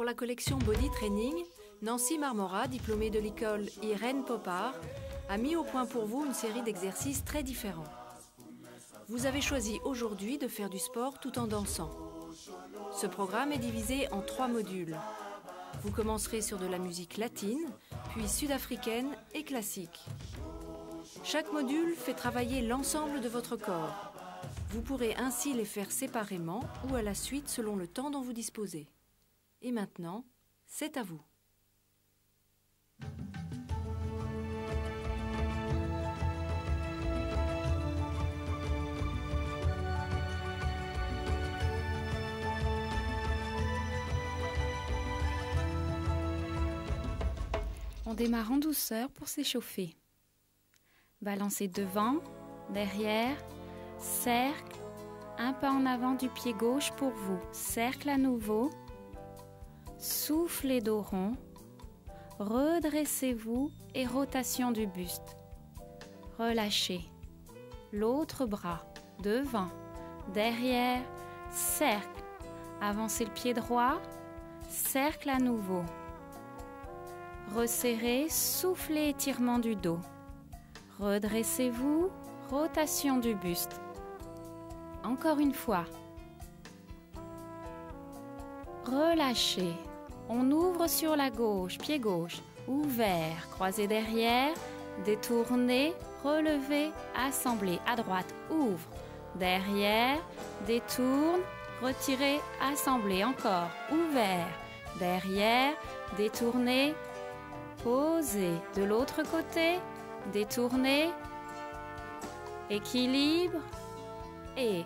Pour la collection Body Training, Nancy Marmora, diplômée de l'école Irène Popard, a mis au point pour vous une série d'exercices très différents. Vous avez choisi aujourd'hui de faire du sport tout en dansant. Ce programme est divisé en 3 modules. Vous commencerez sur de la musique latine, puis sud-africaine et classique. Chaque module fait travailler l'ensemble de votre corps. Vous pourrez ainsi les faire séparément ou à la suite selon le temps dont vous disposez. Et maintenant, c'est à vous. On démarre en douceur pour s'échauffer. Balancez devant, derrière, cercle, un pas en avant du pied gauche pour vous, cercle à nouveau, soufflez dos rond, redressez-vous et rotation du buste. Relâchez. L'autre bras, devant, derrière, cercle, avancez le pied droit, cercle à nouveau. Resserrez, soufflez, étirement du dos. Redressez-vous, rotation du buste. Encore une fois. Relâchez. On ouvre sur la gauche, pied gauche, ouvert, croisé derrière, détournez, relevez, assemblez. À droite, ouvre, derrière, détourne, retirez, assemblez. Encore, ouvert, derrière, détournez, posez. De l'autre côté, détournez, équilibre et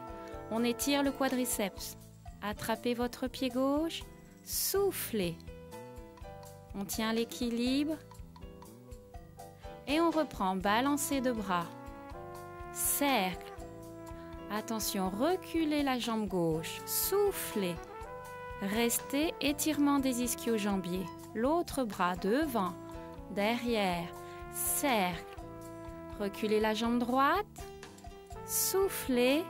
on étire le quadriceps. Attrapez votre pied gauche, soufflez. On tient l'équilibre et on reprend. Balancez de bras. Cercle. Attention, reculez la jambe gauche, soufflez. Restez, étirement des ischio-jambiers. L'autre bras devant, derrière, cercle. Reculez la jambe droite, soufflez.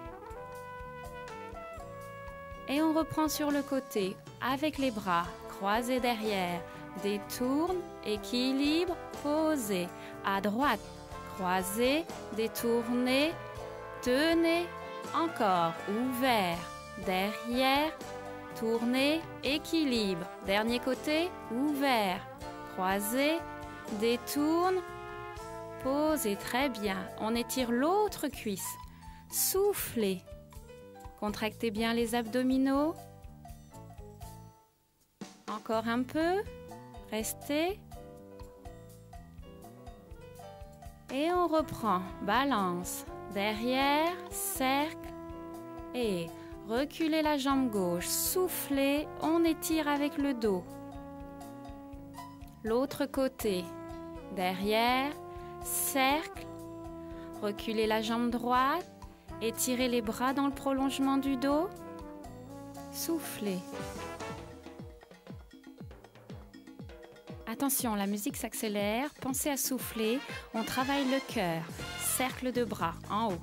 Et on reprend sur le côté avec les bras croisés derrière. Détourne, équilibre, posez. À droite, croisez, détournez, tenez. Encore, ouvert, derrière, tournez, équilibre. Dernier côté, ouvert, croisez, détourne, posez. Très bien. On étire l'autre cuisse. Soufflez. Contractez bien les abdominaux. Encore un peu. Restez. Et on reprend. Balance. Derrière, cercle. Et reculez la jambe gauche. Soufflez. On étire avec le dos. L'autre côté. Derrière, cercle. Reculez la jambe droite. Étirez les bras dans le prolongement du dos. Soufflez. Attention, la musique s'accélère. Pensez à souffler. On travaille le cœur. Cercle de bras en haut.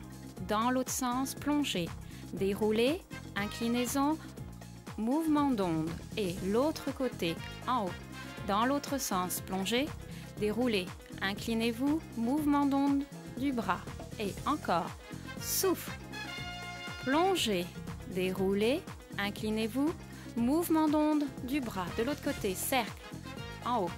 Dans l'autre sens, plongez. Déroulez. Inclinaison. Mouvement d'onde. Et l'autre côté, en haut. Dans l'autre sens, plongez. Déroulez. Inclinez-vous. Mouvement d'onde du bras. Et encore. Souffle, plongez, déroulez, inclinez-vous, mouvement d'onde du bras. De l'autre côté, cercle, en haut.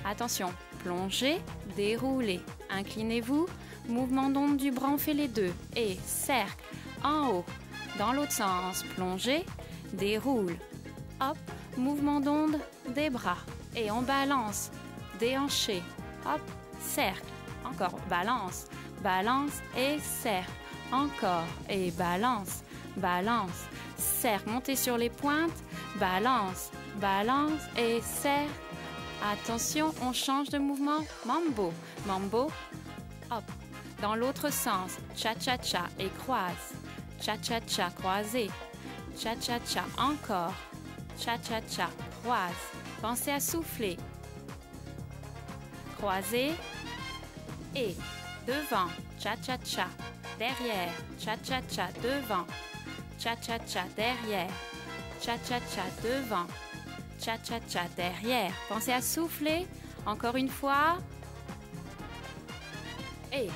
Attention, plongez, déroulez, inclinez-vous, mouvement d'onde du bras, on fait les deux. Et cercle, en haut. Dans l'autre sens, plongez, déroule, hop, mouvement d'onde des bras. Et on balance, déhanché, hop, cercle, encore, balance, balance et cercle. Encore, et balance, balance, serre, montez sur les pointes, balance, balance et serre. Attention, on change de mouvement, mambo, mambo, hop. Dans l'autre sens, cha-cha-cha et croise, cha-cha-cha, croisez, cha-cha-cha, encore, cha-cha-cha, croise. Pensez à souffler, croisez et devant, cha-cha-cha. Derrière, cha-cha-cha, devant, cha-cha-cha, derrière, cha-cha-cha, devant, cha-cha-cha, derrière. Pensez à souffler. Encore une fois. Et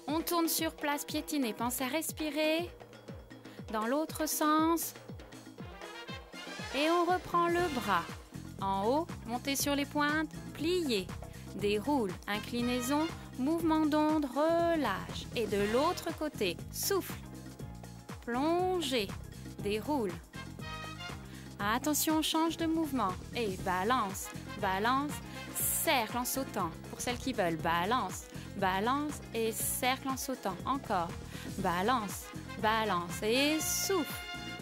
on tourne sur place, piétiner. Pensez à respirer. Dans l'autre sens. Et on reprend le bras. En haut, montez sur les pointes, pliez. Déroule, inclinaison, mouvement d'onde, relâche. Et de l'autre côté, souffle. Plongez, déroule. Attention, on change de mouvement. Et balance, balance, cercle en sautant. Pour celles qui veulent, balance, balance et cercle en sautant. Encore, balance, balance et souffle.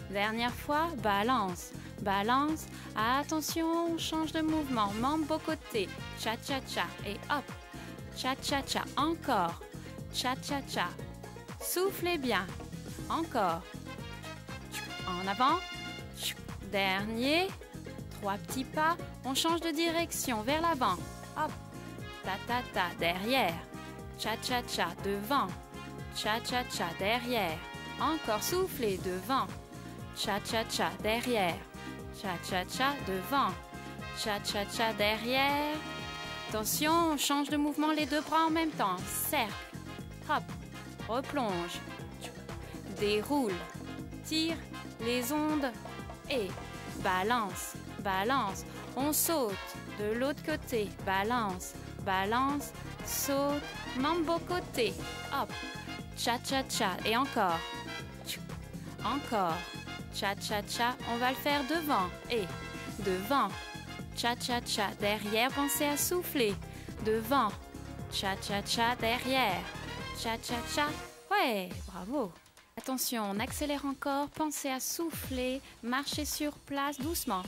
Dernière fois, balance, balance. Attention, on change de mouvement. Mambo côté, cha-cha-cha et hop. Cha-cha-cha, encore. Cha-cha-cha. Soufflez bien. Encore. En avant. Dernier. 3 petits pas. On change de direction vers l'avant. Hop. Ta-ta-ta, derrière. Cha-cha-cha, devant. Cha-cha-cha, derrière. Encore, soufflez, devant. Cha-cha-cha, derrière. Cha-cha-cha, devant. Cha-cha-cha, derrière. Attention, on change de mouvement, les 2 bras en même temps. Cercle. Hop. Replonge. Déroule. Tire les ondes. Et balance. Balance. On saute. De l'autre côté. Balance. Balance. Saute. Mambo côté. Hop. Cha-cha-cha. Et encore. Encore. Cha-cha-cha. On va le faire devant. Et devant. Cha-cha-cha, derrière, pensez à souffler. Devant. Cha-cha-cha, derrière. Cha-cha-cha. Ouais, bravo. Attention, on accélère encore. Pensez à souffler. Marchez sur place doucement.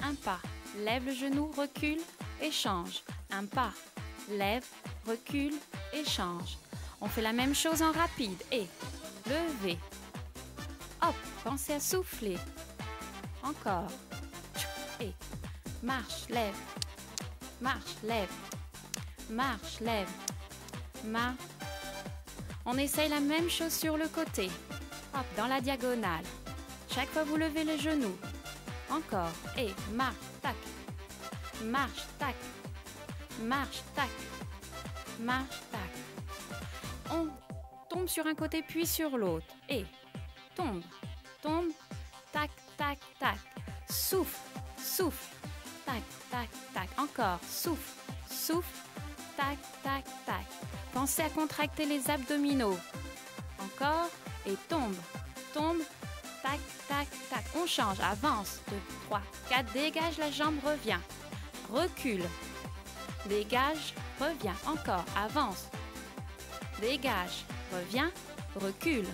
Un pas. Lève le genou, recule et change. Un pas. Lève, recule et change. On fait la même chose en rapide. Et levez. Hop, pensez à souffler. Encore. Et marche, lève, marche, lève, marche, lève, marche. On essaye la même chose sur le côté. Hop, dans la diagonale. Chaque fois, vous levez les genoux. Encore. Et marche, tac, marche, tac, marche, tac, marche, tac. On tombe sur un côté puis sur l'autre. Et tombe, tombe, tac, tac, tac. Souffle. Souffle, tac, tac, tac, encore, souffle, souffle, tac, tac, tac. Pensez à contracter les abdominaux. Encore, et tombe, tombe, tac, tac, tac. On change, avance, 2, 3, 4, dégage, la jambe revient. Recule, dégage, revient, encore, avance. Dégage, revient, recule.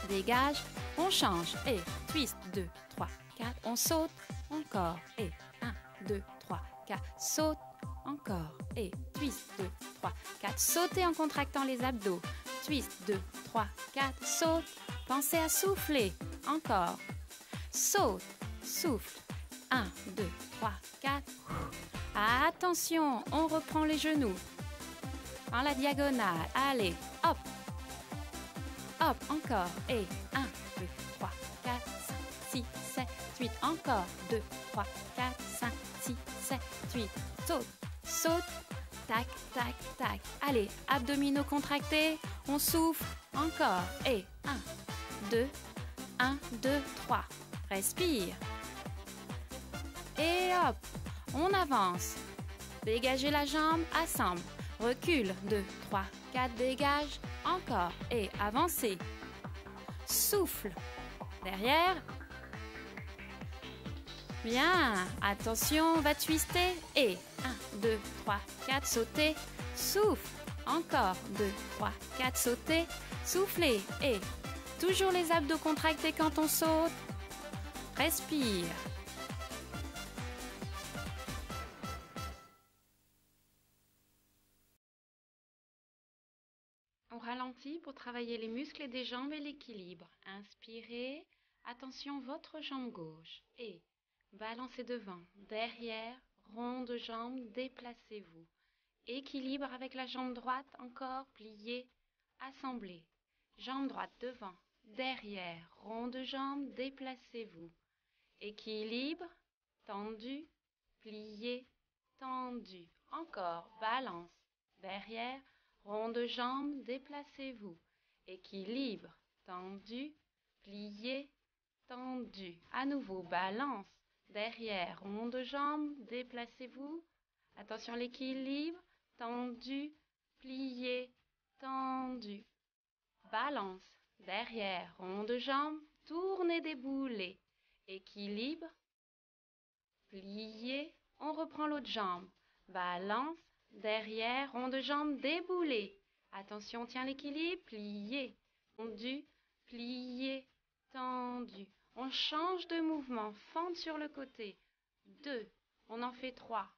Dégage, on change, et twist, 2, 3, 4, on saute. Encore. Et 1, 2, 3, 4. Saute. Encore. Et twist. 2, 3, 4. Sautez en contractant les abdos. Twist. 2, 3, 4. Saute. Pensez à souffler. Encore. Saute. Souffle. 1, 2, 3, 4. Attention. On reprend les genoux. En la diagonale. Allez. Hop. Hop. Encore. Et 1, 2, 3, 4, 5, 6, 7. 8, encore, 2, 3, 4, 5, 6, 7, 8, saute, saute, tac, tac, tac. Allez, abdominaux contractés, on souffle, encore, et 1, 2, 1, 2, 3, respire. Et hop, on avance, dégagez la jambe, assemble, recule, 2, 3, 4, dégage, encore, et avancez, souffle, derrière. Bien, attention, on va twister. Et 1, 2, 3, 4, sauter, souffle. Encore 2, 3, 4, sauter, souffler. Et toujours les abdos contractés quand on saute. Respire. On ralentit pour travailler les muscles des jambes et l'équilibre. Inspirez. Attention, votre jambe gauche. Et balancez devant, derrière, rond de jambe, déplacez-vous. Équilibre avec la jambe droite, encore, pliée, assemblée. Jambe droite devant, derrière, rond de jambe, déplacez-vous. Équilibre, tendu, plié, tendu. Encore, balance. Derrière, rond de jambe, déplacez-vous. Équilibre, tendu, plié, tendu. À nouveau, balance. Derrière, rond de jambe, déplacez-vous. Attention l'équilibre, tendu, plié, tendu. Balance. Derrière, rond de jambe, tournez, déboulez. Équilibre, plié, on reprend l'autre jambe. Balance, derrière, rond de jambe, déboulé. Attention, on tient l'équilibre, plié, tendu, plié, tendu. On change de mouvement, fente sur le côté. 2, on en fait 3.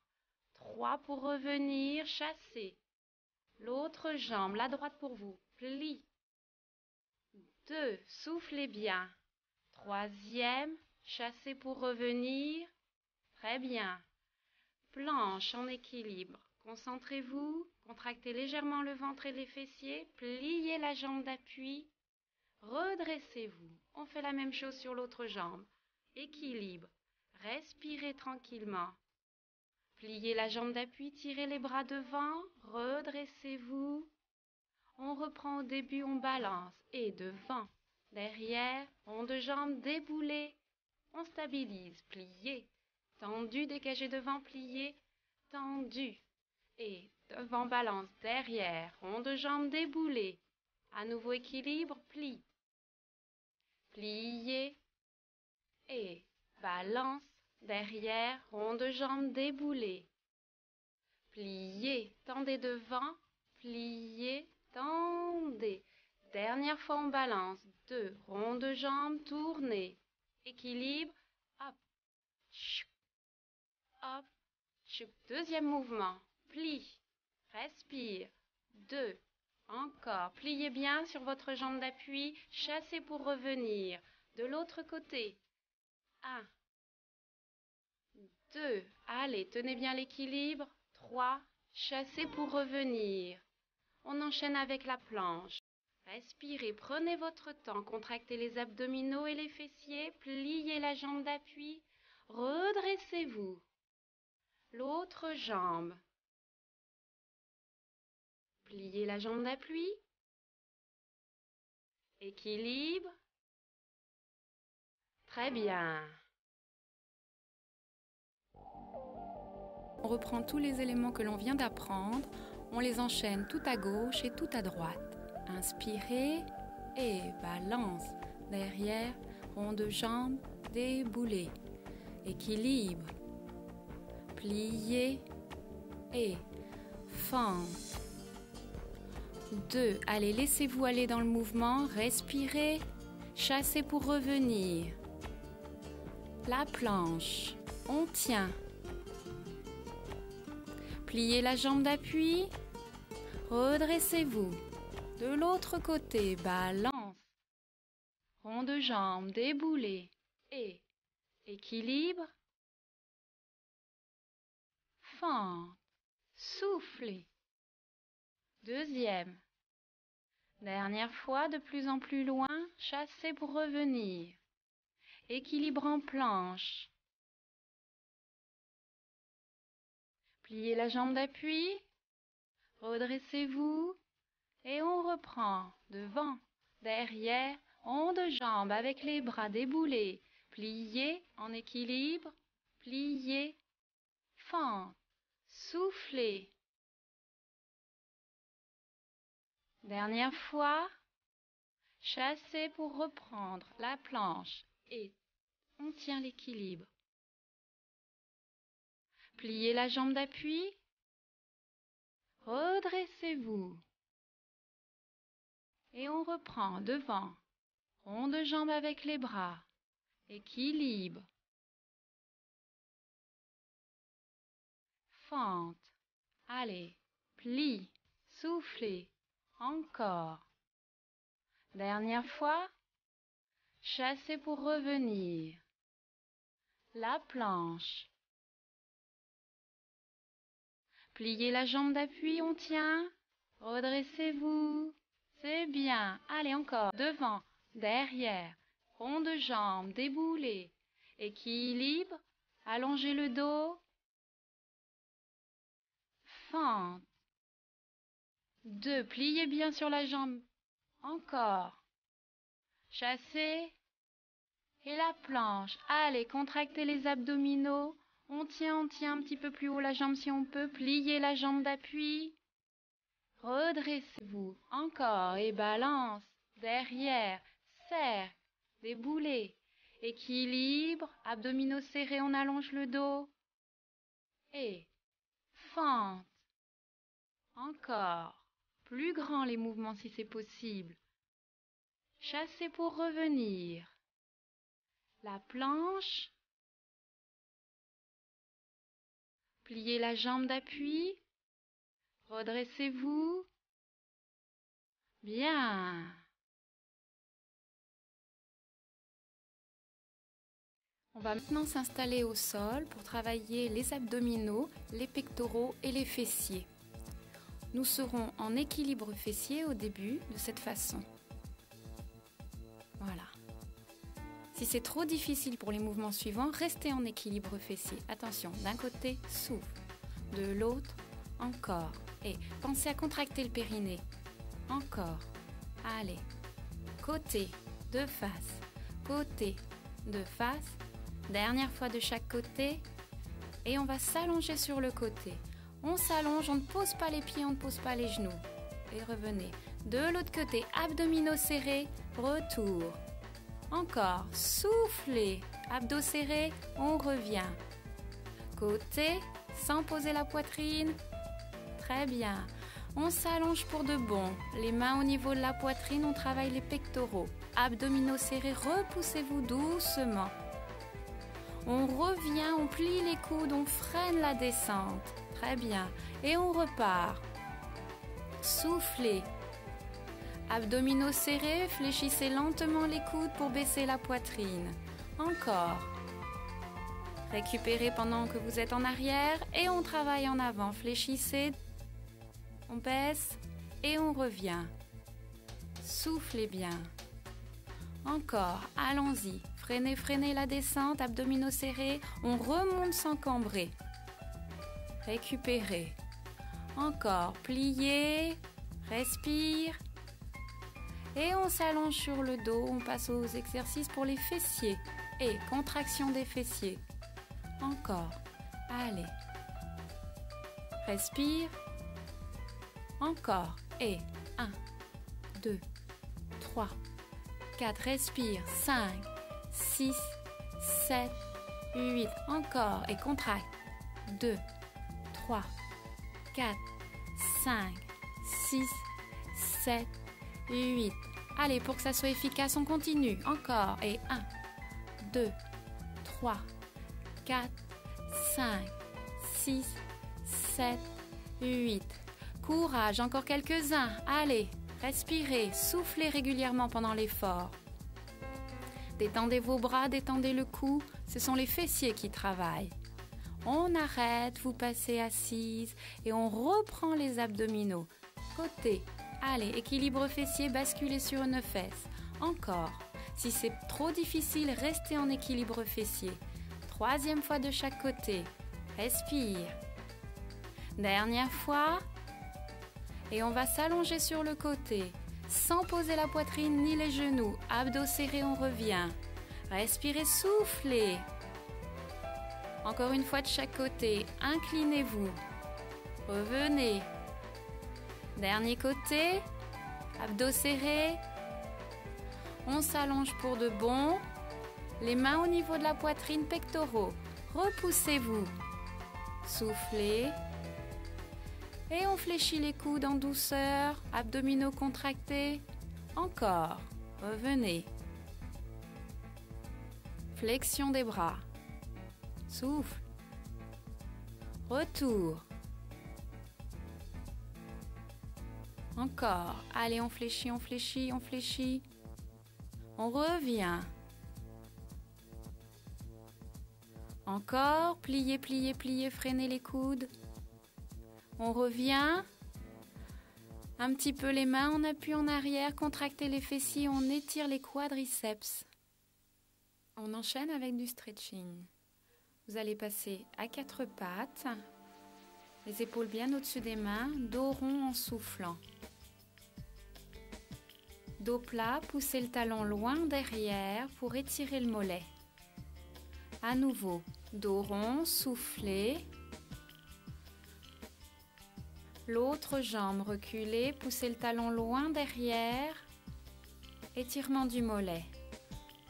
3 pour revenir, chasser. L'autre jambe, la droite pour vous, plie. 2, soufflez bien. 3e, chassez pour revenir. Très bien. Planche en équilibre. Concentrez-vous, contractez légèrement le ventre et les fessiers, pliez la jambe d'appui, redressez-vous. On fait la même chose sur l'autre jambe. Équilibre. Respirez tranquillement. Pliez la jambe d'appui, tirez les bras devant, redressez-vous. On reprend au début, on balance. Et devant, derrière, rond de jambe, déboulé. On stabilise, plié, tendu, dégagé devant, plié, tendu. Et devant, balance, derrière, rond de jambe, déboulé. À nouveau équilibre, plie. Plié et balance, derrière, rond de jambe, déboulé. Plié, tendez devant, plié, tendez. Dernière fois, on balance. 2, rond de jambe, tournez. Équilibre, hop, choup, hop, choup. Deuxième mouvement, plie, respire. 2, encore. Pliez bien sur votre jambe d'appui, chassez pour revenir. De l'autre côté. 1, 2, allez, tenez bien l'équilibre. 3, chassez pour revenir. On enchaîne avec la planche. Respirez, prenez votre temps, contractez les abdominaux et les fessiers, pliez la jambe d'appui, redressez-vous. L'autre jambe. Pliez la jambe d'appui. Équilibre. Très bien. On reprend tous les éléments que l'on vient d'apprendre, on les enchaîne tout à gauche et tout à droite. Inspirez et balance. Derrière, rond de jambe, déboulé. Équilibre. Plié et fente. 2, allez, laissez-vous aller dans le mouvement, respirez, chassez pour revenir. La planche, on tient. Pliez la jambe d'appui, redressez-vous. De l'autre côté, balance. Rond de jambe, déboulé et équilibre. Fente, soufflez. Deuxième. Dernière fois, de plus en plus loin, chassez pour revenir. Équilibre en planche. Pliez la jambe d'appui, redressez-vous et on reprend. Devant, derrière, rond de jambe avec les bras déboulés. Pliez en équilibre, pliez, fente, soufflez. Dernière fois, chassez pour reprendre la planche et on tient l'équilibre. Pliez la jambe d'appui, redressez-vous et on reprend devant, rond de jambe avec les bras, équilibre, fente, allez, plie, soufflez, encore. Dernière fois, chassez pour revenir. La planche. Pliez la jambe d'appui, on tient. Redressez-vous. C'est bien. Allez, encore. Devant, derrière, rond de jambe, déboulé. Équilibre, allongez le dos. Fente. 2, pliez bien sur la jambe. Encore. Chassez. Et la planche. Allez, contractez les abdominaux. On tient un petit peu plus haut la jambe si on peut. Pliez la jambe d'appui. Redressez-vous. Encore. Et balance. Derrière. Cercle. Déboulez. Équilibre. Abdominaux serrés, on allonge le dos. Et fente. Encore. Plus grand les mouvements si c'est possible. Chassez pour revenir. La planche. Pliez la jambe d'appui. Redressez-vous. Bien. On va maintenant s'installer au sol pour travailler les abdominaux, les pectoraux et les fessiers. Nous serons en équilibre fessier au début de cette façon. Voilà. Si c'est trop difficile pour les mouvements suivants, restez en équilibre fessier. Attention, d'un côté, souffle. De l'autre, encore. Et pensez à contracter le périnée. Encore. Allez. Côté, de face. Côté, de face. Dernière fois de chaque côté. Et on va s'allonger sur le côté. On s'allonge, on ne pose pas les pieds, on ne pose pas les genoux. Et revenez. De l'autre côté, abdominaux serrés. Retour. Encore. Soufflez. Abdos serrés. On revient. Côté, sans poser la poitrine. Très bien. On s'allonge pour de bon. Les mains au niveau de la poitrine, on travaille les pectoraux. Abdominaux serrés, repoussez-vous doucement. On revient, on plie les coudes, on freine la descente. Très bien. Et on repart. Soufflez. Abdominaux serrés, fléchissez lentement les coudes pour baisser la poitrine. Encore. Récupérez pendant que vous êtes en arrière et on travaille en avant. Fléchissez. On baisse et on revient. Soufflez bien. Encore, allons-y. Freinez, freinez la descente, abdominaux serrés. On remonte sans cambrer. Récupérez. Encore, pliez. Respire. Et on s'allonge sur le dos. On passe aux exercices pour les fessiers. Et contraction des fessiers. Encore. Allez. Respire. Encore. Et 1, 2, 3, 4. Respire. 5, 6, 7, 8. Encore. Et contracte. 2, 3, 4, 5, 6, 7, 8. Allez, pour que ça soit efficace, on continue. Encore. Et 1, 2, 3, 4, 5, 6, 7, 8. Courage, encore quelques-uns. Allez, respirez, soufflez régulièrement pendant l'effort. Détendez vos bras, détendez le cou. Ce sont les fessiers qui travaillent. On arrête, vous passez assise et on reprend les abdominaux. Côté. Allez, équilibre fessier, basculez sur une fesse. Encore. Si c'est trop difficile, restez en équilibre fessier. 3e fois de chaque côté. Respire. Dernière fois. Et on va s'allonger sur le côté, sans poser la poitrine ni les genoux. Abdos serrés, on revient. Respirez, soufflez. Encore une fois de chaque côté, inclinez-vous. Revenez. Dernier côté, abdos serrés. On s'allonge pour de bon. Les mains au niveau de la poitrine, pectoraux. Repoussez-vous. Soufflez. Et on fléchit les coudes en douceur, abdominaux contractés. Encore. Revenez. Flexion des bras. Souffle. Retour. Encore. Allez, on fléchit, on fléchit, on fléchit. On revient. Encore. Pliez, pliez, pliez, freinez les coudes. On revient, un petit peu les mains, on appuie en arrière, contractez les fessiers, on étire les quadriceps. On enchaîne avec du stretching. Vous allez passer à 4 pattes, les épaules bien au-dessus des mains, dos rond en soufflant. Dos plat, poussez le talon loin derrière pour étirer le mollet. À nouveau, dos rond, soufflez. L'autre jambe reculée, poussez le talon loin derrière. Étirement du mollet.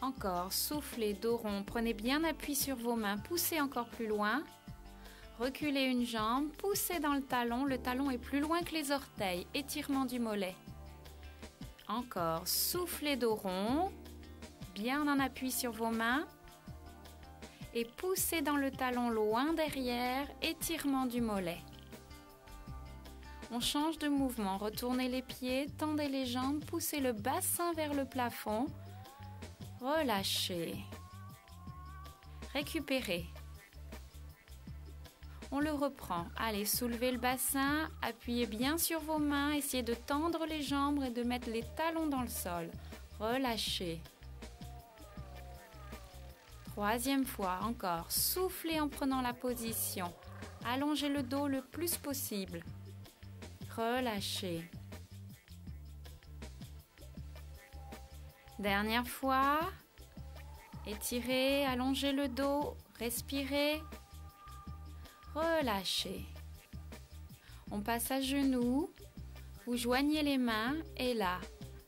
Encore, soufflez, dos rond, prenez bien appui sur vos mains, poussez encore plus loin. Reculez une jambe, poussez dans le talon est plus loin que les orteils, étirement du mollet. Encore, soufflez dos rond, bien en appui sur vos mains. Et poussez dans le talon loin derrière, étirement du mollet. On change de mouvement, retournez les pieds, tendez les jambes, poussez le bassin vers le plafond. Relâchez. Récupérez. On le reprend. Allez, soulevez le bassin, appuyez bien sur vos mains, essayez de tendre les jambes et de mettre les talons dans le sol. Relâchez. Troisième fois, encore. Soufflez en prenant la position. Allongez le dos le plus possible. Relâchez. Dernière fois. Étirez, allongez le dos, respirez. Relâchez. On passe à genoux. Vous joignez les mains et là,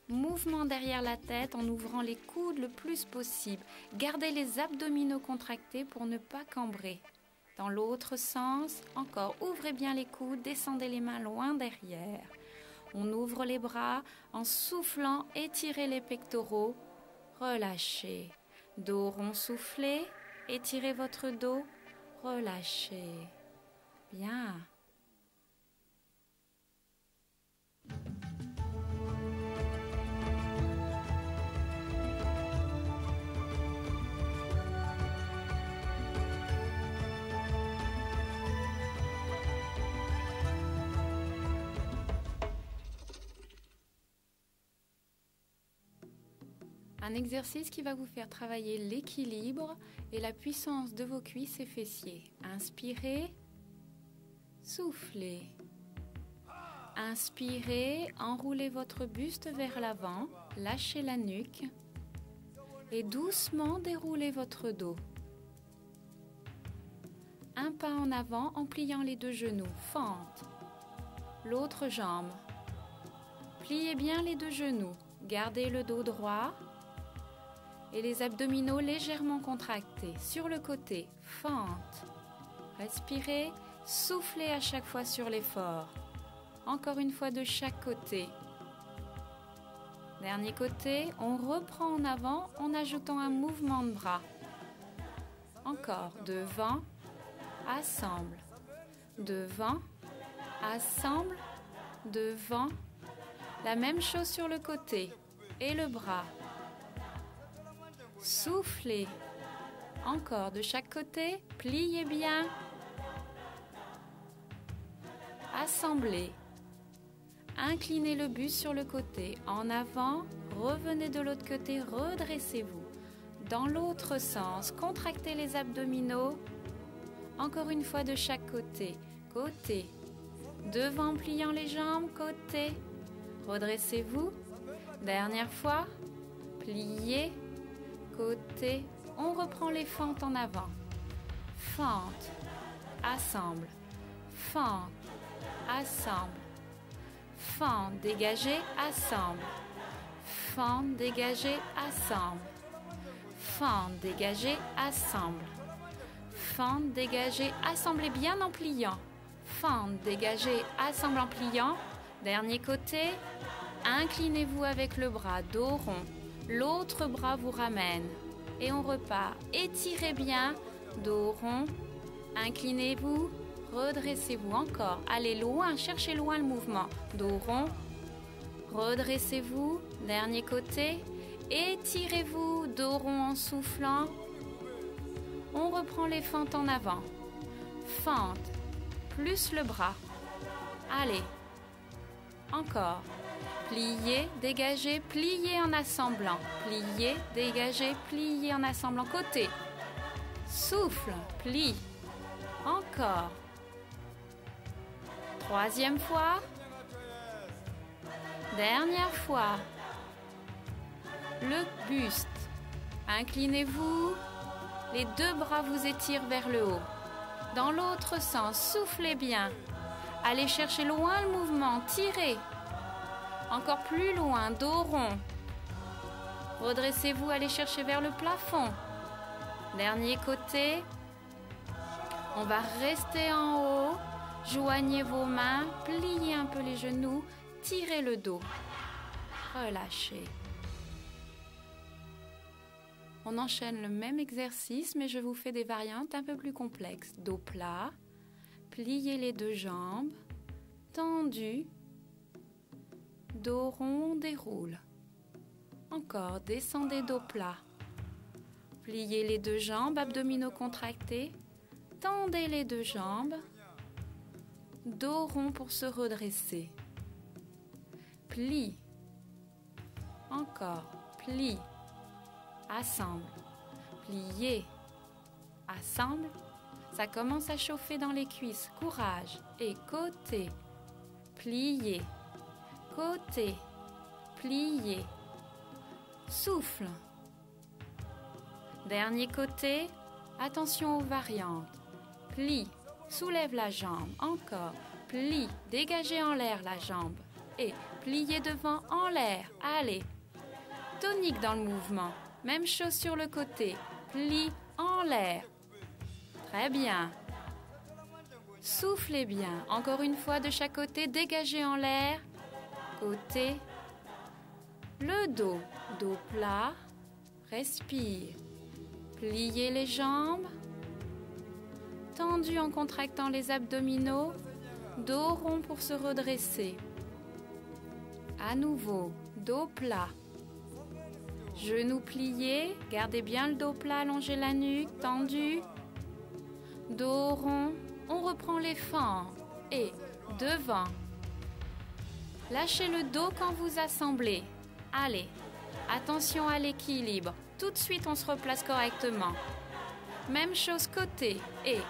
mouvement derrière la tête en ouvrant les coudes le plus possible. Gardez les abdominaux contractés pour ne pas cambrer. Dans l'autre sens, encore, ouvrez bien les coudes, descendez les mains loin derrière. On ouvre les bras en soufflant, étirez les pectoraux, relâchez. Dos rond soufflé, étirez votre dos, relâchez. Bien. Un exercice qui va vous faire travailler l'équilibre et la puissance de vos cuisses et fessiers. Inspirez, soufflez. Inspirez, enroulez votre buste vers l'avant, lâchez la nuque et doucement déroulez votre dos. Un pas en avant en pliant les deux genoux, fente. L'autre jambe. Pliez bien les deux genoux, gardez le dos droit. Et les abdominaux légèrement contractés. Sur le côté, fente. Respirez, soufflez à chaque fois sur l'effort. Encore une fois de chaque côté. Dernier côté, on reprend en avant en ajoutant un mouvement de bras. Encore, devant, assemble. Devant, assemble, devant. La même chose sur le côté et le bras. Soufflez. Encore de chaque côté, pliez bien. Assemblez. Inclinez le buste sur le côté. En avant, revenez de l'autre côté, redressez-vous. Dans l'autre sens, contractez les abdominaux. Encore une fois de chaque côté. Côté. Devant, pliant les jambes, côté. Redressez-vous. Dernière fois. Pliez. Côté, on reprend les fentes en avant. Fente, assemble, fente, assemble, fente, dégagez, assemble, fente, dégagez, assemble, fente, dégagez, assemble, fente, dégagez, assemblez bien en pliant, fente, dégagez, assemble en pliant. Dernier côté, inclinez-vous avec le bras, dos rond. L'autre bras vous ramène et on repart. Étirez bien, dos rond, inclinez-vous, redressez-vous encore. Allez loin, cherchez loin le mouvement. Dos rond, redressez-vous, dernier côté, étirez-vous, dos rond en soufflant. On reprend les fentes en avant. Fente, plus le bras. Allez, encore. Pliez, dégagez, pliez en assemblant. Pliez, dégagez, pliez en assemblant. Côté. Souffle, plie. Encore. Troisième fois. Dernière fois. Le buste. Inclinez-vous. Les deux bras vous étirent vers le haut. Dans l'autre sens, soufflez bien. Allez chercher loin le mouvement, tirez. Encore plus loin, dos rond. Redressez-vous, allez chercher vers le plafond. Dernier côté. On va rester en haut. Joignez vos mains, pliez un peu les genoux, tirez le dos. Relâchez. On enchaîne le même exercice, mais je vous fais des variantes un peu plus complexes. Dos plat, pliez les deux jambes, tendu, dos rond, déroule. Encore, descendez dos plat. Pliez les deux jambes, abdominaux contractés, tendez les deux jambes, dos rond pour se redresser. Plie. Encore, plie. Assemble, pliez, assemble, ça commence à chauffer dans les cuisses, courage, et côté, pliez, côté, pliez, souffle. Dernier côté, attention aux variantes, plie, soulève la jambe, encore, plie, dégagez en l'air la jambe, et pliez devant en l'air, allez, tonique dans le mouvement. Même chose sur le côté. Plie en l'air. Très bien. Soufflez bien. Encore une fois de chaque côté. Dégagez en l'air. Côté. Le dos. Dos plat. Respire. Pliez les jambes. Tendu en contractant les abdominaux. Dos rond pour se redresser. À nouveau. Dos plat. Genoux pliés, gardez bien le dos plat, allongez la nuque, tendu. Dos rond, on reprend les fentes. Et devant. Lâchez le dos quand vous assemblez. Allez, attention à l'équilibre. Tout de suite, on se replace correctement. Même chose côté. Et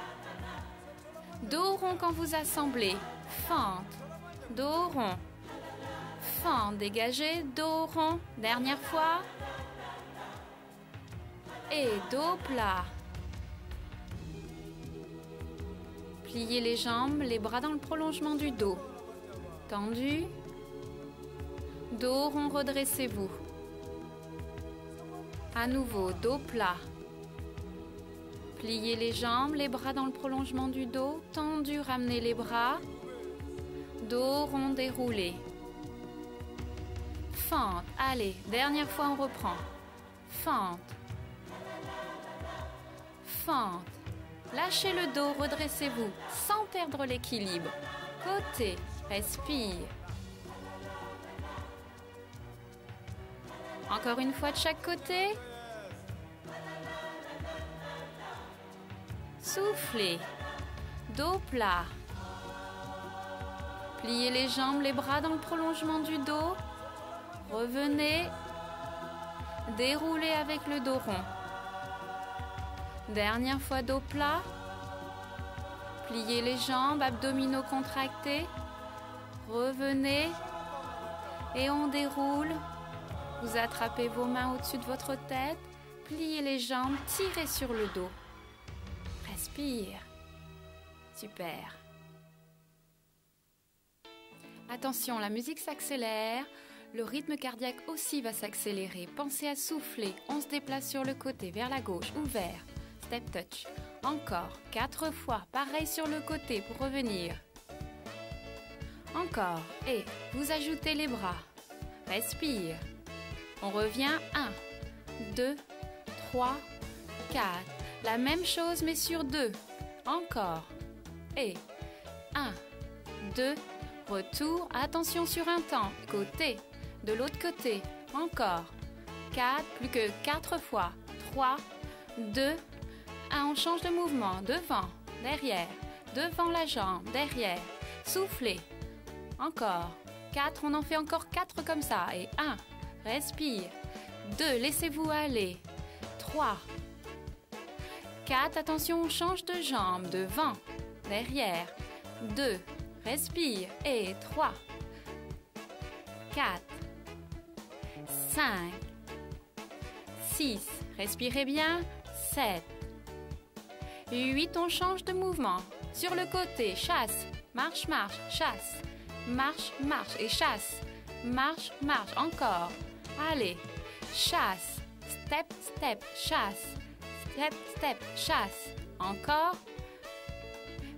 dos rond quand vous assemblez. Fente. Dos rond. Fente, dégagez, dos rond. Dernière fois. Et dos plat. Pliez les jambes, les bras dans le prolongement du dos. Tendu. Dos rond, redressez-vous. À nouveau, dos plat. Pliez les jambes, les bras dans le prolongement du dos. Tendu, ramenez les bras. Dos rond, déroulé. Fente. Allez, dernière fois, on reprend. Fente. Fente. Lâchez le dos, redressez-vous, sans perdre l'équilibre. Côté, respire. Encore une fois de chaque côté. Soufflez. Dos plat. Pliez les jambes, les bras dans le prolongement du dos. Revenez. Déroulez avec le dos rond. Dernière fois dos plat. Pliez les jambes, abdominaux contractés. Revenez. Et on déroule. Vous attrapez vos mains au-dessus de votre tête. Pliez les jambes, tirez sur le dos. Respire. Super. Attention, la musique s'accélère. Le rythme cardiaque aussi va s'accélérer. Pensez à souffler. On se déplace sur le côté, vers la gauche, ouvert. Step touch. Encore 4 fois. Pareil sur le côté pour revenir. Encore. Et vous ajoutez les bras. Respire. On revient. 1, 2, 3, 4. La même chose mais sur 2. Encore. Et 1, 2, retour. Attention sur un temps. Côté. De l'autre côté. Encore. 4. Plus que 4 fois. 3, 2, 1. On change de mouvement. Devant. Derrière. Devant la jambe. Derrière. Soufflez. Encore. 4, on en fait encore 4 comme ça. Et 1, respire. 2, laissez-vous aller. 3, 4, attention, on change de jambe. Devant, derrière. 2, respire. Et 3, 4, 5, 6, respirez bien. 7, 8, on change de mouvement. Sur le côté, chasse, marche, marche, chasse. Marche, marche et chasse. Marche, marche, encore. Allez, chasse. Step, step, chasse. Step, step, chasse. Encore.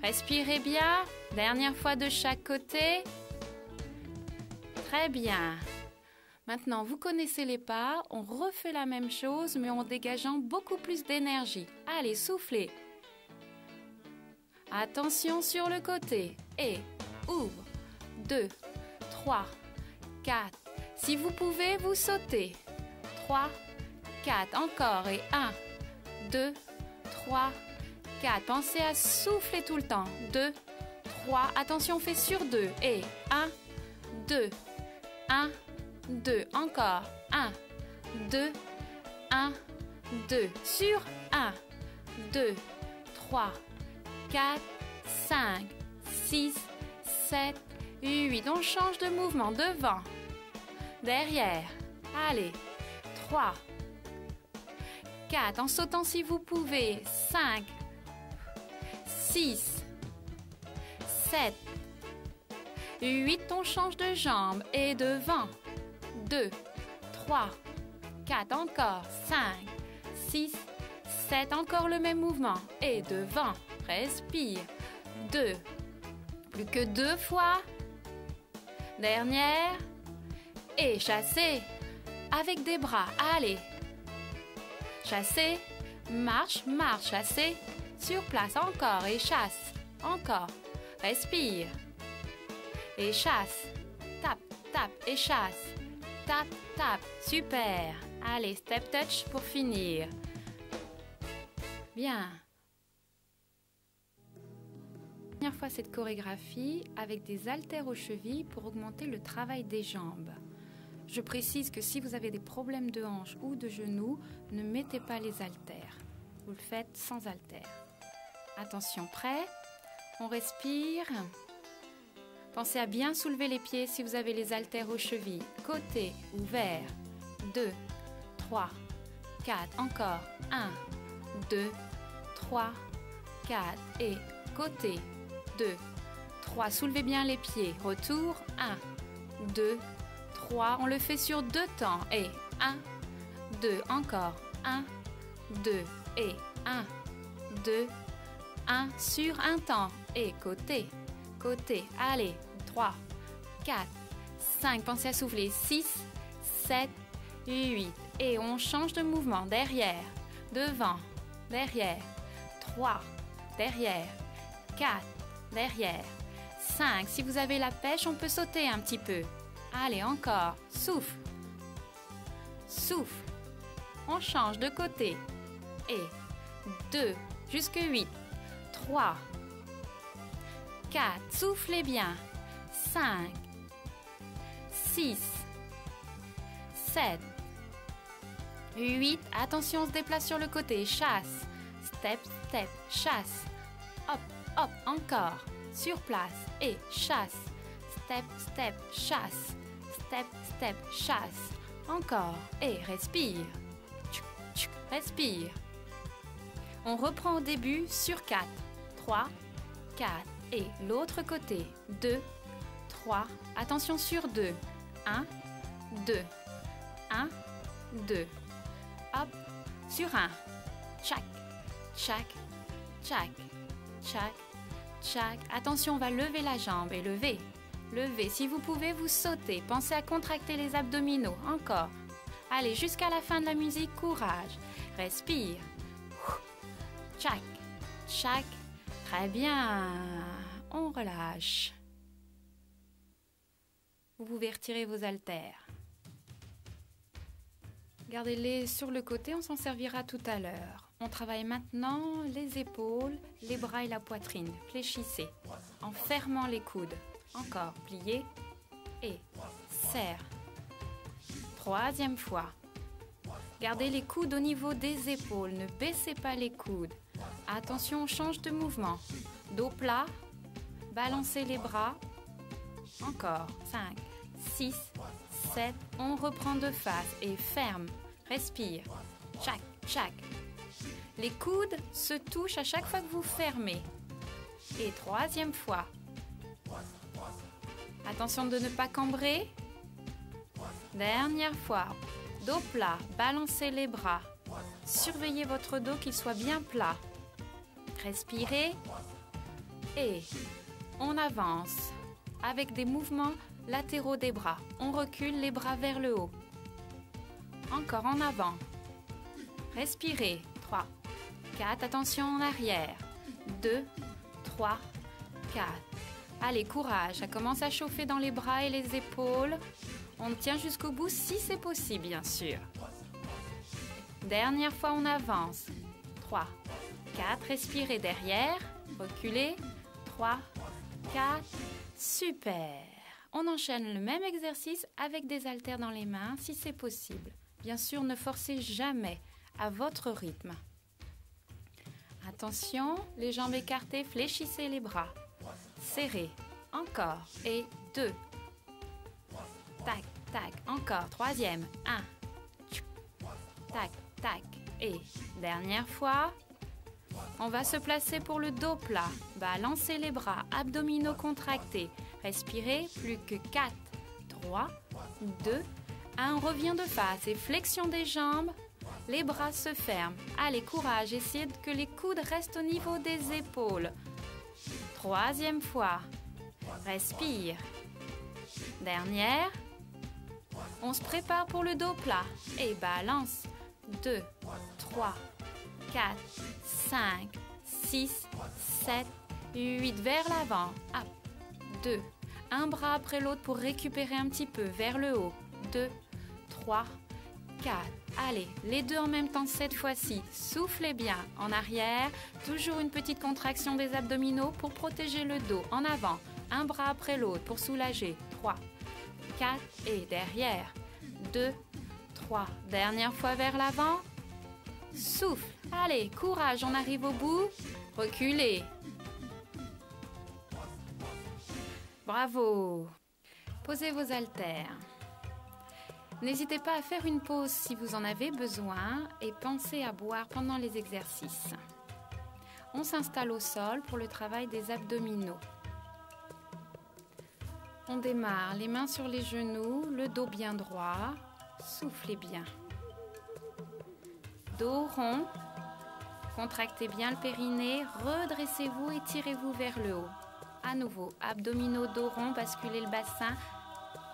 Respirez bien. Dernière fois de chaque côté. Très bien. Maintenant, vous connaissez les pas. On refait la même chose, mais en dégageant beaucoup plus d'énergie. Allez, soufflez. Attention sur le côté. Et ouvre. 2, 3, 4. Si vous pouvez, vous sautez. 3, 4. Encore. Et 1, 2, 3, 4. Pensez à souffler tout le temps. 2, 3. Attention, on fait sur 2. Et 1, 2, 1, 2. Encore. 1, 2, 1, 2. Sur 1, 2, 3, 4, 5, 6, 7, 8. On change de mouvement. Devant, derrière. Allez. 3, 4. En sautant si vous pouvez. 5, 6, 7, 8. On change de jambe. Et devant. 2, 3, 4. Encore. 5, 6, 7. Encore le même mouvement. Et devant. Respire. 2. Plus que 2 fois. Dernière. Et chassez. Avec des bras. Allez. Chassez. Marche, marche, chassez. Sur place. Encore. Et chasse. Encore. Respire. Et chasse. Tape, tape et chasse. Tape, tape. Super. Allez, step touch pour finir. Bien. Première fois cette chorégraphie avec des haltères aux chevilles pour augmenter le travail des jambes. Je précise que si vous avez des problèmes de hanche ou de genoux, ne mettez pas les haltères. Vous le faites sans haltères. Attention, prêt? On respire. Pensez à bien soulever les pieds si vous avez les haltères aux chevilles. Côté ouvert. 2, 3, 4. Encore. 1, 2, 3, 4. Et côté. 2, 3. Soulevez bien les pieds. Retour. 1, 2, 3. On le fait sur 2 temps. Et 1, 2. Encore. 1, 2. Et 1, 2, 1. Sur un temps. Et côté. Côté. Allez. 3, 4, 5. Pensez à souffler. 6, 7, 8. Et on change de mouvement. Derrière. Devant. Derrière. 3. Derrière. 4. Derrière. 5. Si vous avez la pêche, on peut sauter un petit peu. Allez, encore. Souffle. Souffle. On change de côté. Et 2. Jusque 8. 3. 4. Soufflez bien. 5. 6. 7. 8. Attention, on se déplace sur le côté. Chasse. Step, step. Chasse. Hop, hop. Encore. Sur place. Et chasse. Step, step. Chasse. Step, step. Chasse. Encore. Et respire. Respire. On reprend au début sur 4. 3, 4. Et l'autre côté. 2, 3. Attention sur 2. 1, 2. 1, 2. Hop. Sur 1. Tchac, tchac, tchac, tchac, tchac. Attention, on va lever la jambe et lever. Levez. Si vous pouvez, vous sautez. Pensez à contracter les abdominaux. Encore. Allez, jusqu'à la fin de la musique, courage. Respire. Tchac, tchac. Très bien. On relâche. Vous pouvez retirer vos haltères. Gardez-les sur le côté, on s'en servira tout à l'heure. On travaille maintenant les épaules, les bras et la poitrine. Fléchissez en fermant les coudes. Encore, pliez et serre. Troisième fois. Gardez les coudes au niveau des épaules, ne baissez pas les coudes. Attention, on change de mouvement. Dos plat, balancez les bras. Encore, 5, 6, 7. On reprend de face et ferme. Respire. Tchac, tchac. Les coudes se touchent à chaque fois que vous fermez. Et troisième fois. Attention de ne pas cambrer. Dernière fois. Dos plat, balancez les bras. Surveillez votre dos qu'il soit bien plat. Respirez. Et on avance avec des mouvements latéraux des bras. On recule les bras vers le haut. Encore en avant. Respirez. 3, 4. Attention en arrière. 2, 3, 4. Allez, courage. Ça commence à chauffer dans les bras et les épaules. On tient jusqu'au bout si c'est possible, bien sûr. Dernière fois, on avance. 3, 4. Respirez derrière. Reculez. 3, 4. Super. On enchaîne le même exercice avec des haltères dans les mains si c'est possible. Bien sûr, ne forcez jamais à votre rythme. Attention, les jambes écartées, fléchissez les bras. Serrez. Encore. Et 2. Tac, tac. Encore. Troisième. 1. Tac, tac. Et dernière fois. On va se placer pour le dos plat. Balancez les bras, abdominaux contractés. Respirez. Plus que 4. 3, 2, 1. On revient de face et flexion des jambes. Les bras se ferment. Allez, courage. Essayez que les coudes restent au niveau des épaules. Troisième fois. Respire. Dernière. On se prépare pour le dos plat. Et balance. 2, 3, 4, 5, 6, 7, 8. Vers l'avant. 2. Un bras après l'autre pour récupérer un petit peu. Vers le haut. 2, 3, 4. Allez, les deux en même temps cette fois-ci. Soufflez bien en arrière. Toujours une petite contraction des abdominaux pour protéger le dos. En avant, un bras après l'autre pour soulager. 3, 4 et derrière. 2, 3. Dernière fois vers l'avant. Souffle. Allez, courage, on arrive au bout. Reculez. Bravo. Posez vos haltères. N'hésitez pas à faire une pause si vous en avez besoin et pensez à boire pendant les exercices. On s'installe au sol pour le travail des abdominaux. On démarre, les mains sur les genoux, le dos bien droit. Soufflez bien. Dos rond. Contractez bien le périnée, redressez-vous et tirez-vous vers le haut. À nouveau, abdominaux, dos rond, basculez le bassin.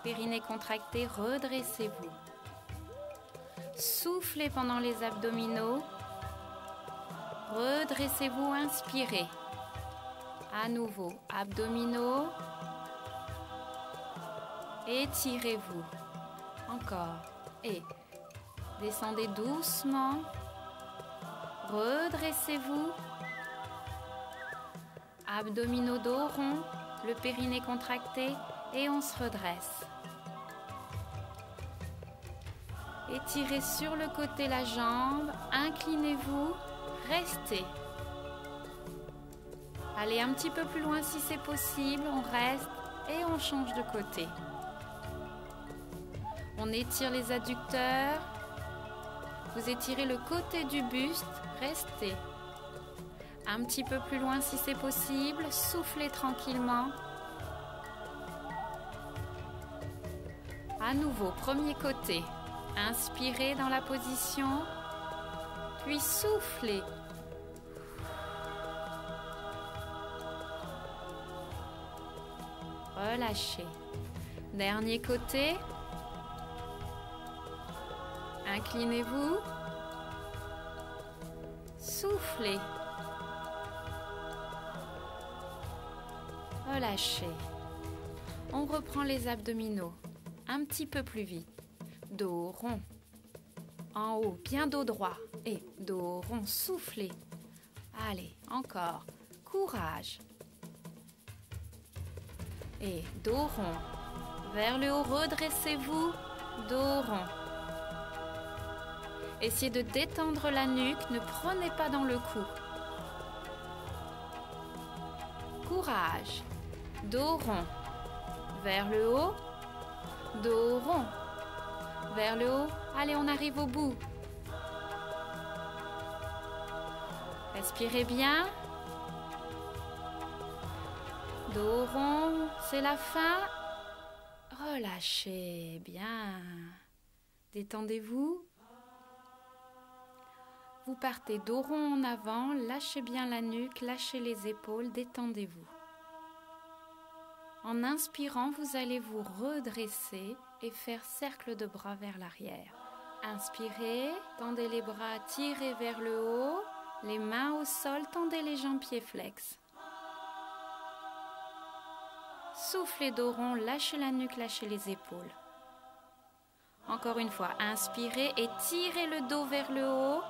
Périnée contracté, redressez-vous. Soufflez pendant les abdominaux. Redressez-vous, inspirez. À nouveau, abdominaux. Étirez-vous. Encore. Et descendez doucement. Redressez-vous. Abdominaux, dos rond. Le périnée contracté. Et on se redresse. Étirez sur le côté la jambe, inclinez-vous, restez. Allez un petit peu plus loin si c'est possible, on reste et on change de côté. On étire les adducteurs, vous étirez le côté du buste, restez. Un petit peu plus loin si c'est possible, soufflez tranquillement. À nouveau, premier côté. Inspirez dans la position, puis soufflez. Relâchez. Dernier côté. Inclinez-vous. Soufflez. Relâchez. On reprend les abdominaux. Un petit peu plus vite. Dos rond. En haut, bien dos droit. Et dos rond, soufflez. Allez, encore. Courage. Et dos rond. Vers le haut, redressez-vous, dos rond. Essayez de détendre la nuque, ne prenez pas dans le cou. Courage, dos rond. Vers le haut, dos rond. Vers le haut, allez, on arrive au bout. Respirez bien. Dos rond, c'est la fin. Relâchez bien. Détendez-vous. Vous partez dos rond en avant, lâchez bien la nuque, lâchez les épaules, détendez-vous. En inspirant, vous allez vous redresser et faire cercle de bras vers l'arrière. Inspirez, tendez les bras, tirez vers le haut, les mains au sol, tendez les jambes, pieds flex. Soufflez dos rond, lâchez la nuque, lâchez les épaules. Encore une fois, inspirez et tirez le dos vers le haut.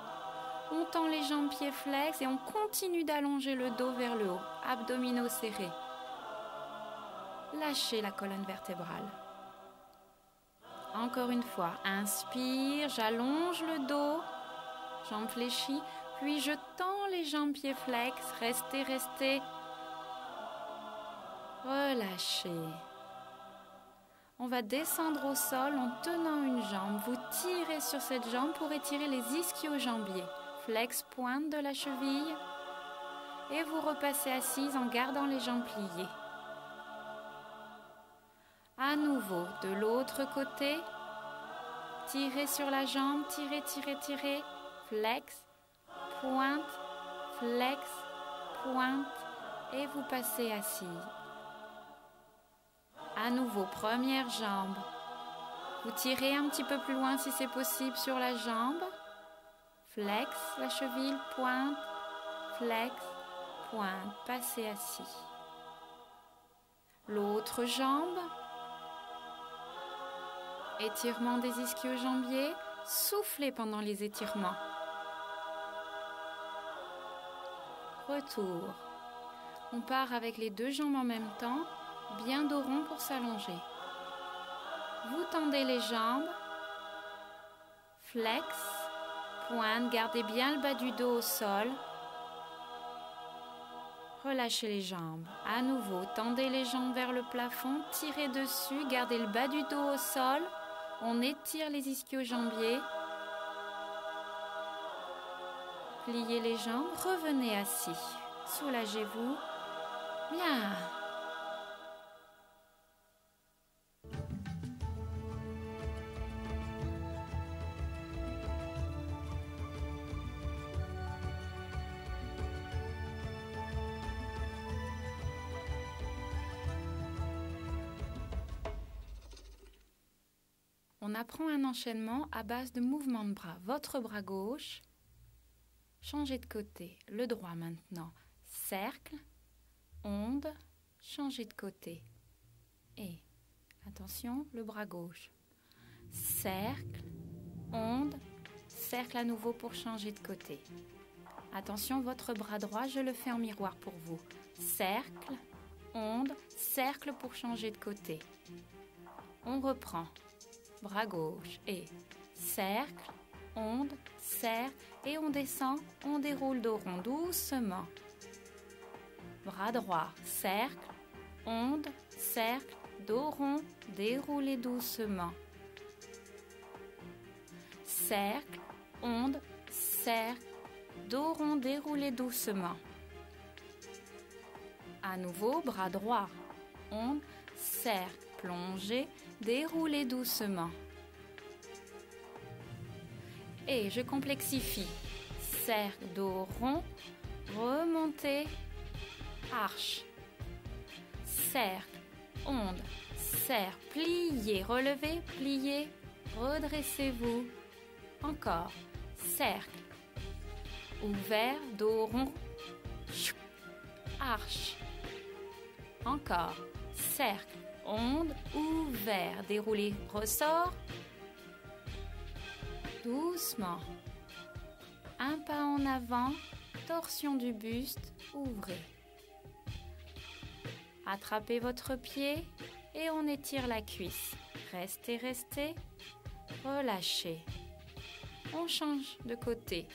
On tend les jambes, pieds flex et on continue d'allonger le dos vers le haut. Abdominaux serrés. Lâchez la colonne vertébrale. Encore une fois, inspire, j'allonge le dos, jambes fléchies, puis je tends les jambes, pieds flex, restez, restez. Relâchez. On va descendre au sol en tenant une jambe. Vous tirez sur cette jambe pour étirer les ischio-jambiers. Flex pointe de la cheville et vous repassez assise en gardant les jambes pliées. À nouveau, de l'autre côté, tirez sur la jambe, tirez, tirez, tirez, flex, pointe, et vous passez assis. À nouveau, première jambe. Vous tirez un petit peu plus loin si c'est possible sur la jambe. Flex, la cheville, pointe, flex, pointe, passez assis. L'autre jambe. Étirement des ischio-jambiers, soufflez pendant les étirements. Retour. On part avec les deux jambes en même temps, bien dos rond pour s'allonger. Vous tendez les jambes, flex, pointe, gardez bien le bas du dos au sol. Relâchez les jambes. À nouveau, tendez les jambes vers le plafond, tirez dessus, gardez le bas du dos au sol. On étire les ischio-jambiers. Pliez les jambes, revenez assis. Soulagez-vous. Bien. On apprend un enchaînement à base de mouvements de bras. Votre bras gauche, changez de côté. Le droit maintenant. Cercle, onde, changez de côté. Et, attention, le bras gauche. Cercle, onde, cercle à nouveau pour changer de côté. Attention, votre bras droit, je le fais en miroir pour vous. Cercle, onde, cercle pour changer de côté. On reprend. Bras gauche et cercle, onde, cercle et on descend, on déroule dos rond doucement. Bras droit, cercle, onde, cercle, dos rond, déroulez doucement. Cercle, onde, cercle, dos rond, déroulez doucement. À nouveau, bras droit, onde, cercle, plongez, déroulez doucement. Et je complexifie. Cercle, dos rond, remontez, arche. Cercle, onde, cercle, pliez, relevez, pliez, redressez-vous. Encore. Cercle, ouvert, dos rond, arche. Encore. Cercle, onde, ouvert, déroulez, ressort. Doucement. Un pas en avant, torsion du buste, ouvrez. Attrapez votre pied, et on étire la cuisse. Restez, restez, relâchez. On change de côté.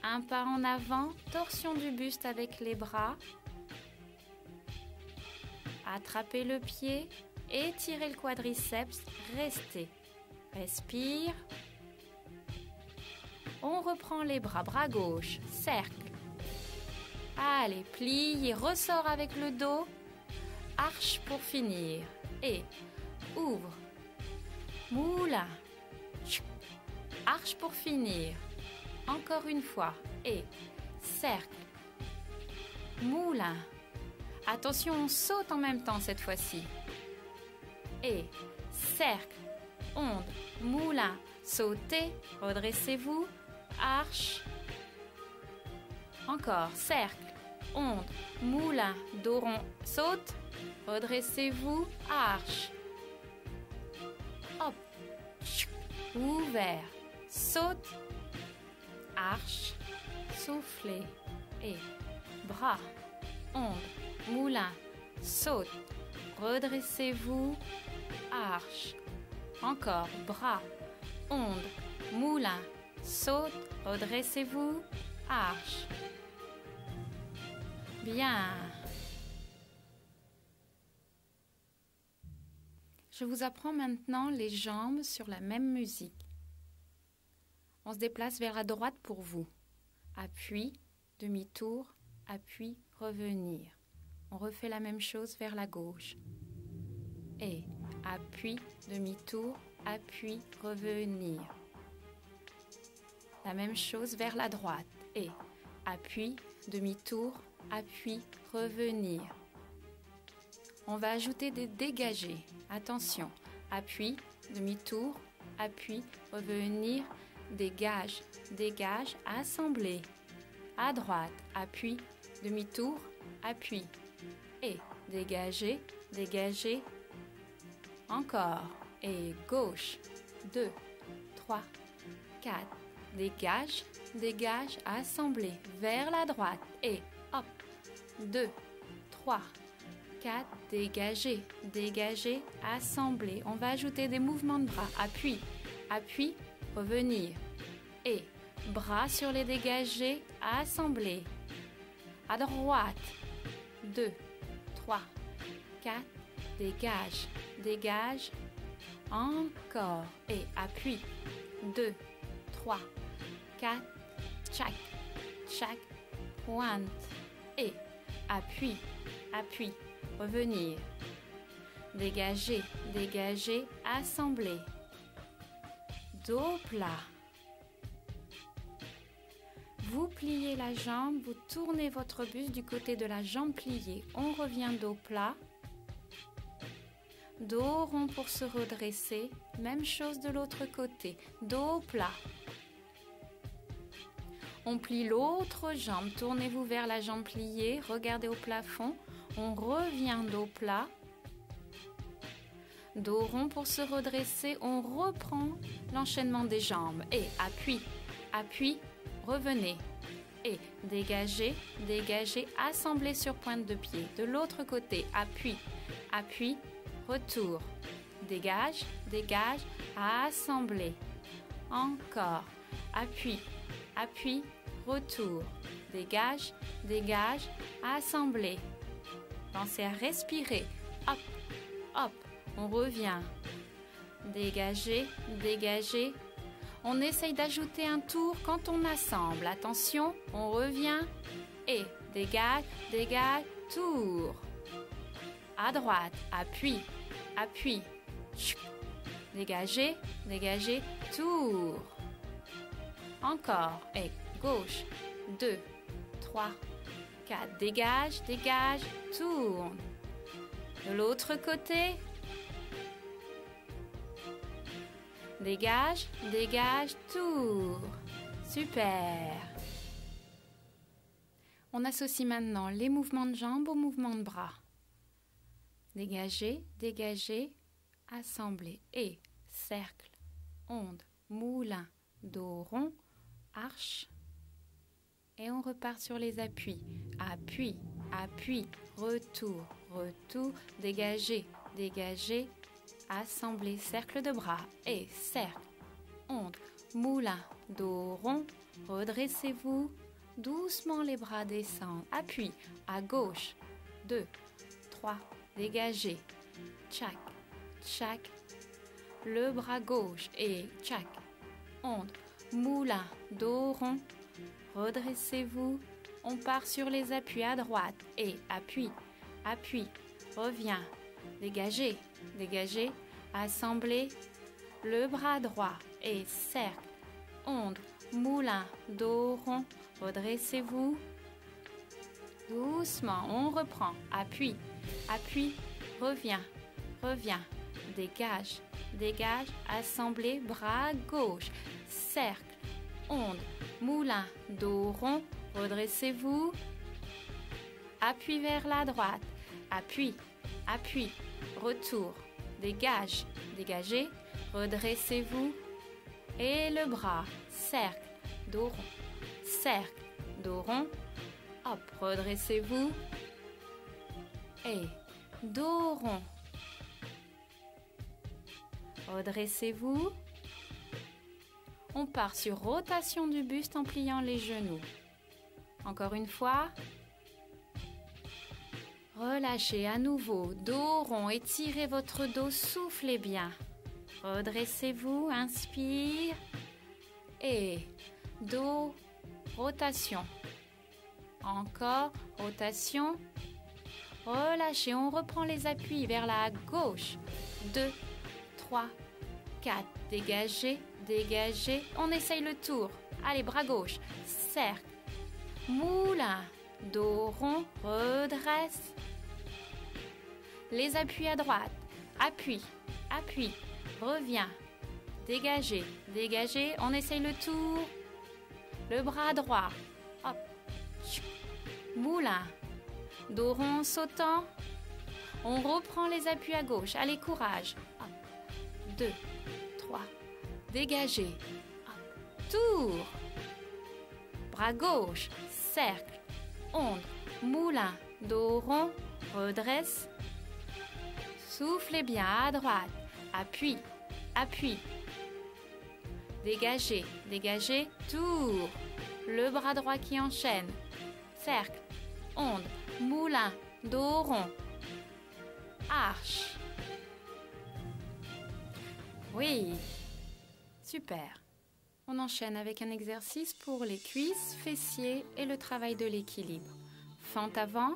Un pas en avant, torsion du buste avec les bras. Attrapez le pied, étirez le quadriceps, restez. Respire. On reprend les bras, bras gauche, cercle. Allez, plie, ressort avec le dos. Arche pour finir. Et ouvre. Moulin. Arche pour finir. Encore une fois. Et cercle. Moulin. Attention, on saute en même temps cette fois-ci. Et cercle. Onde. Moulin. Sautez. Redressez-vous. Arche. Encore. Cercle. Onde. Moulin. Dos rond. Saute. Redressez-vous. Arche. Hop. Ouvert. Saute. Arche. Soufflez. Et bras. Onde. Moulin. Saute. Redressez-vous. Arche. Encore. Bras. Onde. Moulin. Saute. Redressez-vous. Arche. Bien. Je vous apprends maintenant les jambes sur la même musique. On se déplace vers la droite pour vous. Appui, demi-tour, appui, revenir. On refait la même chose vers la gauche. Et appui, demi-tour, appui, revenir. La même chose vers la droite. Et appui, demi-tour, appui, revenir. On va ajouter des dégagés. Attention, appui, demi-tour, appui, revenir, dégage, dégage, assembler. À droite, appui, demi-tour, appui. Et dégager, dégager. Encore. Et gauche, 2, 3, 4. Dégage, dégage, assembler. Vers la droite. Et hop, 2, 3, 4, dégager, dégager, assembler. On va ajouter des mouvements de bras. Appui, appui, revenir. Et bras sur les dégagés, assembler. À droite, 2, 3, 4, dégage, dégage. Encore. Et appui, 2, 3, 4, chaque, chaque, pointe. Et appui, appui. Revenir. Dégager, dégager, assembler. Dos plat. Vous pliez la jambe, vous tournez votre buste du côté de la jambe pliée. On revient dos plat. Dos rond pour se redresser. Même chose de l'autre côté. Dos plat. On plie l'autre jambe. Tournez-vous vers la jambe pliée. Regardez au plafond. On revient dos plat. Dos rond pour se redresser. On reprend l'enchaînement des jambes. Et appui, appui, revenez. Et dégagez, dégagez, assemblez sur pointe de pied. De l'autre côté, appui, appui, retour. Dégage, dégage, assemblez. Encore. Appui, appui, retour. Dégage, dégage, assemblez. Pensez à respirer. Hop, hop, on revient. Dégagez, dégagez. On essaye d'ajouter un tour quand on assemble. Attention, on revient. Et dégage, dégage, tour. À droite, appui, appui. Dégagez, dégagez, tour. Encore. Et gauche, 2, 3, 4. Dégage, dégage, tourne. De l'autre côté. Dégage, dégage, tour. Super. On associe maintenant les mouvements de jambes aux mouvements de bras. Dégagez, dégagez, assembler. Et cercle, onde, moulin, dos rond, arche. Et on repart sur les appuis. Appui, appui, retour, retour, dégagez, dégagez, assemblez, cercle de bras et cercle, onde, moulin, dos rond, redressez-vous, doucement les bras descendent, appui, à gauche, 2, 3, dégagez, tchac, tchac, le bras gauche et tchac, onde, moulin, dos rond, redressez-vous, on part sur les appuis à droite et appui, appui, revient, dégagez, dégagez, assemblez, le bras droit et cercle, onde, moulin, dos rond, redressez-vous, doucement, on reprend, appuie, appuie, revient, revient, dégage, dégage, assemblez, bras gauche, cercle, onde, moulin, dos rond, redressez-vous, appui vers la droite, appuie, appuie, retour, dégage, dégagez, redressez-vous, et le bras, cercle, dos rond, cercle, dos rond, hop, redressez-vous, et dos rond, redressez-vous, on part sur rotation du buste en pliant les genoux, encore une fois, relâchez à nouveau, dos rond, étirez votre dos, soufflez bien, redressez-vous, inspire, et dos, rotation, encore, rotation, relâchez, on reprend les appuis vers la gauche, 2, 3, 4, dégagez, dégagez, on essaye le tour, allez, bras gauche, cercle, moulin, dos rond, redresse, les appuis à droite, appuie, appuie, revient, dégagez, dégagez, on essaye le tour, le bras droit, hop, moulin, dos rond sautant, on reprend les appuis à gauche, allez, courage, hop, 2, 3, dégagez, hop, tour, bras gauche, cercle, onde, moulin, dos rond, redresse, soufflez bien à droite, appuie, appuie, dégagez, dégagez, tour, le bras droit qui enchaîne, cercle, onde, moulin, dos rond, arche. Oui, super. On enchaîne avec un exercice pour les cuisses, fessiers et le travail de l'équilibre. Fente avant,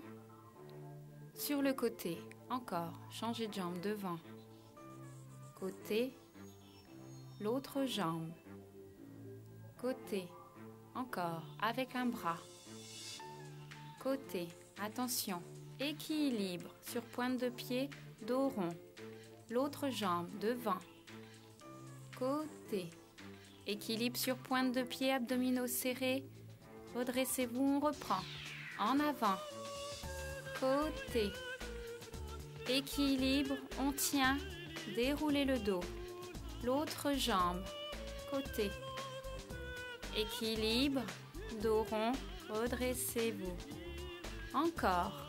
sur le côté, encore, changez de jambe devant, côté, l'autre jambe, côté, encore, avec un bras, côté, attention, équilibre, sur pointe de pied, dos rond, l'autre jambe devant, côté, équilibre sur pointe de pied, abdominaux serrés, redressez-vous, on reprend, en avant, côté, équilibre, on tient, déroulez le dos, l'autre jambe, côté, équilibre, dos rond, redressez-vous, encore,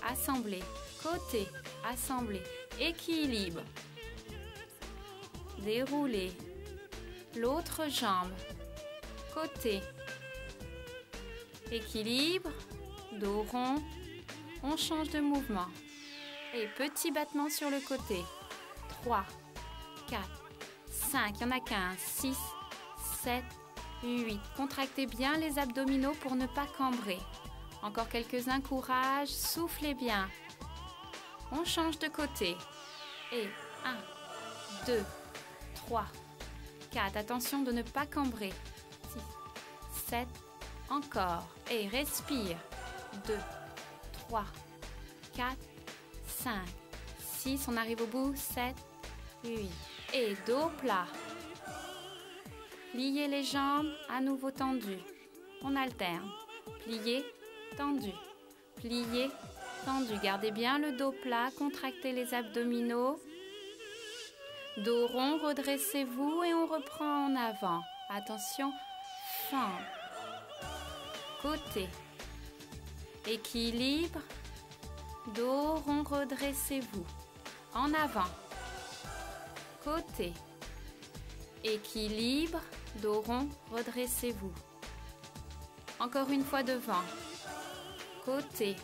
assemblez, côté, assemblez, équilibre, déroulez, l'autre jambe, côté, équilibre, dos rond, on change de mouvement. Et petit battement sur le côté. 3, 4, 5, il y en a 15, 6, 7, 8. Contractez bien les abdominaux pour ne pas cambrer. Encore quelques-uns, courage, soufflez bien. On change de côté. Et 1, 2, 3, 4. Attention de ne pas cambrer. 6, 7, encore. Et respire. 2, 3, 4, 5, 6, on arrive au bout, 7, 8. Et dos plat. Pliez les jambes, à nouveau tendues. On alterne. Pliez, tendu. Pliez, tendu. Gardez bien le dos plat, contractez les abdominaux. Dos rond, redressez-vous et on reprend en avant. Attention, fente. Côté. Équilibre. Dos rond, redressez-vous. en avant, côté, équilibre, dos rond, redressez-vous. Encore une fois devant, côté,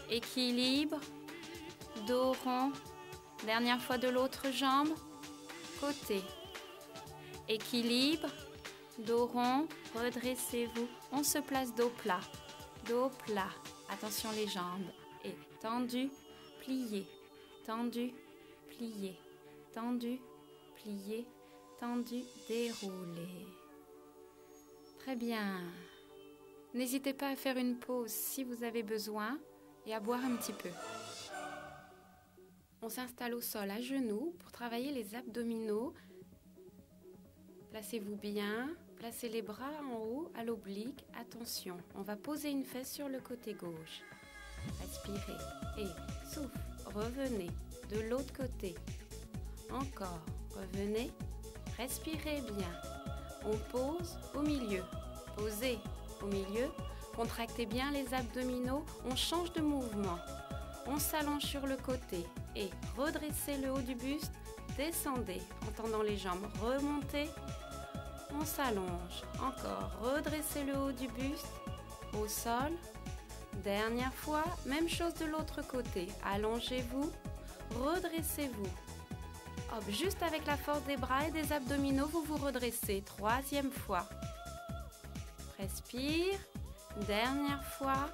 équilibre, dos rond, dernière fois de l'autre jambe, côté, équilibre, dos rond, redressez-vous. On se place dos plat, attention les jambes, et tendu, plié, tendu, plié, tendu, plié, tendu, déroulé. Très bien. N'hésitez pas à faire une pause si vous avez besoin et à boire un petit peu. On s'installe au sol à genoux pour travailler les abdominaux. Placez-vous bien, placez les bras en haut à l'oblique. Attention, on va poser une fesse sur le côté gauche. Respirez et souffle, revenez de l'autre côté. Encore, revenez, respirez bien. On pose au milieu, posez au milieu, contractez bien les abdominaux, on change de mouvement. On s'allonge sur le côté et redressez le haut du buste, descendez en tendant les jambes, remontez, on s'allonge, encore, redressez le haut du buste, au sol, dernière fois, même chose de l'autre côté, allongez-vous, redressez-vous. Hop, juste avec la force des bras et des abdominaux, vous vous redressez, troisième fois. Respire, dernière fois,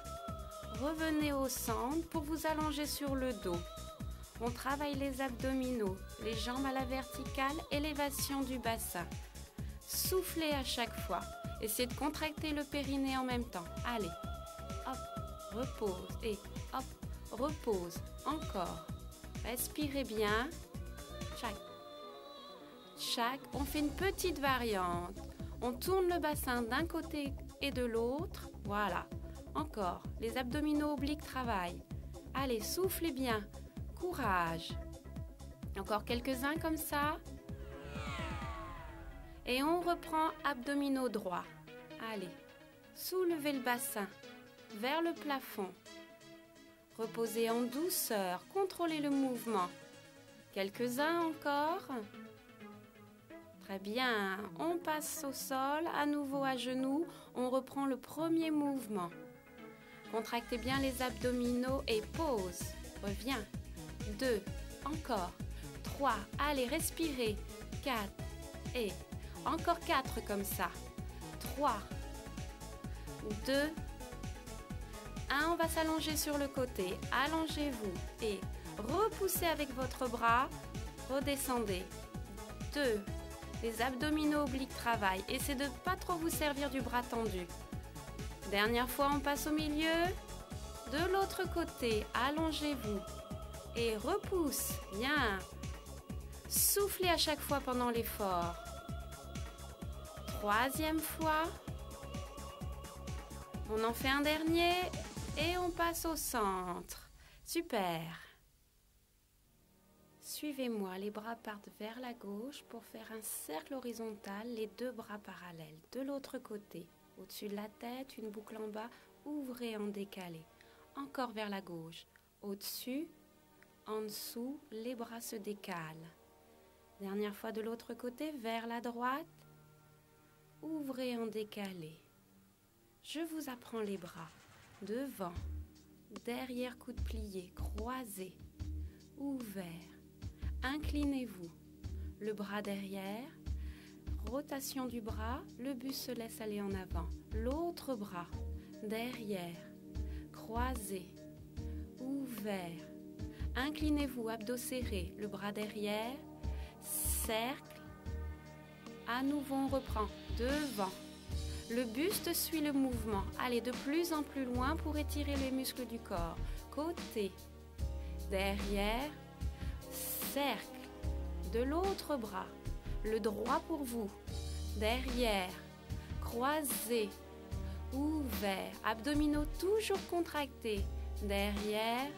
revenez au centre pour vous allonger sur le dos. On travaille les abdominaux, les jambes à la verticale, élévation du bassin. Soufflez à chaque fois. Essayez de contracter le périnée en même temps. Allez, hop, repose et hop, repose. Encore. Respirez bien. Chaque, on fait une petite variante. On tourne le bassin d'un côté et de l'autre. Voilà. Encore. Les abdominaux obliques travaillent. Allez, soufflez bien. Courage. Encore quelques-uns comme ça. Et on reprend abdominaux droits. Allez, soulevez le bassin vers le plafond. Reposez en douceur, contrôlez le mouvement. Quelques-uns encore. Très bien, on passe au sol, à nouveau à genoux. On reprend le premier mouvement. Contractez bien les abdominaux et pause. Reviens. 2, encore. 3, allez, respirez. 4 et encore 4 comme ça. 3, 2, 1. On va s'allonger sur le côté. Allongez-vous et repoussez avec votre bras. Redescendez. 2. Les abdominaux obliques travaillent. Essayez de ne pas trop vous servir du bras tendu. Dernière fois, on passe au milieu. De l'autre côté, allongez-vous et repousse. Bien. Soufflez à chaque fois pendant l'effort. Troisième fois. On en fait un dernier et on passe au centre. Super. Suivez-moi, les bras partent vers la gauche pour faire un cercle horizontal, les deux bras parallèles. De l'autre côté, au-dessus de la tête, une boucle en bas, ouvrez en décalé. Encore vers la gauche, au-dessus, en dessous, les bras se décalent. Dernière fois de l'autre côté, vers la droite, ouvrez en décalé. Je vous apprends les bras, devant, derrière coude plié, croisé, ouvert. Inclinez-vous, le bras derrière, rotation du bras, le buste se laisse aller en avant. L'autre bras, derrière, croisé, ouvert. Inclinez-vous, abdos serrés, le bras derrière, cercle. À nouveau, on reprend, devant. Le buste suit le mouvement. Allez de plus en plus loin pour étirer les muscles du corps. Côté, derrière, cercle. De l'autre bras, le droit pour vous. Derrière, croisé, ouvert. Abdominaux toujours contractés. Derrière,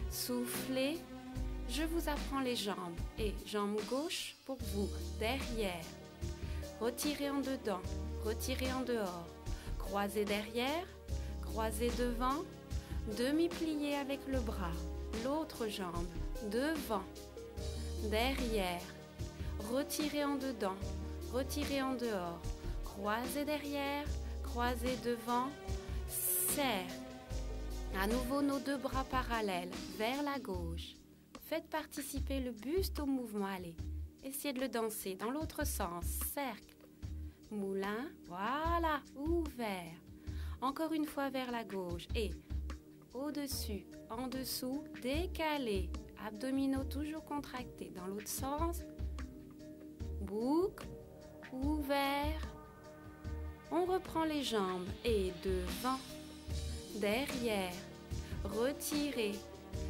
soufflez. Je vous apprends les jambes. Et jambe gauche pour vous. Derrière. Retirez en dedans. Retirez en dehors. Croisez derrière. Croisez devant. Demi-plié avec le bras. L'autre jambe. devant, derrière, retirez en dedans, retirez en dehors, croisez derrière, croisez devant, serre. À nouveau nos deux bras parallèles vers la gauche. Faites participer le buste au mouvement, allez. Essayez de le danser dans l'autre sens, cercle, moulin, voilà, ouvert. Encore une fois vers la gauche et au-dessus, en dessous, décalé, abdominaux toujours contractés. Dans l'autre sens, boucle, ouvert. On reprend les jambes et devant, derrière, retirez.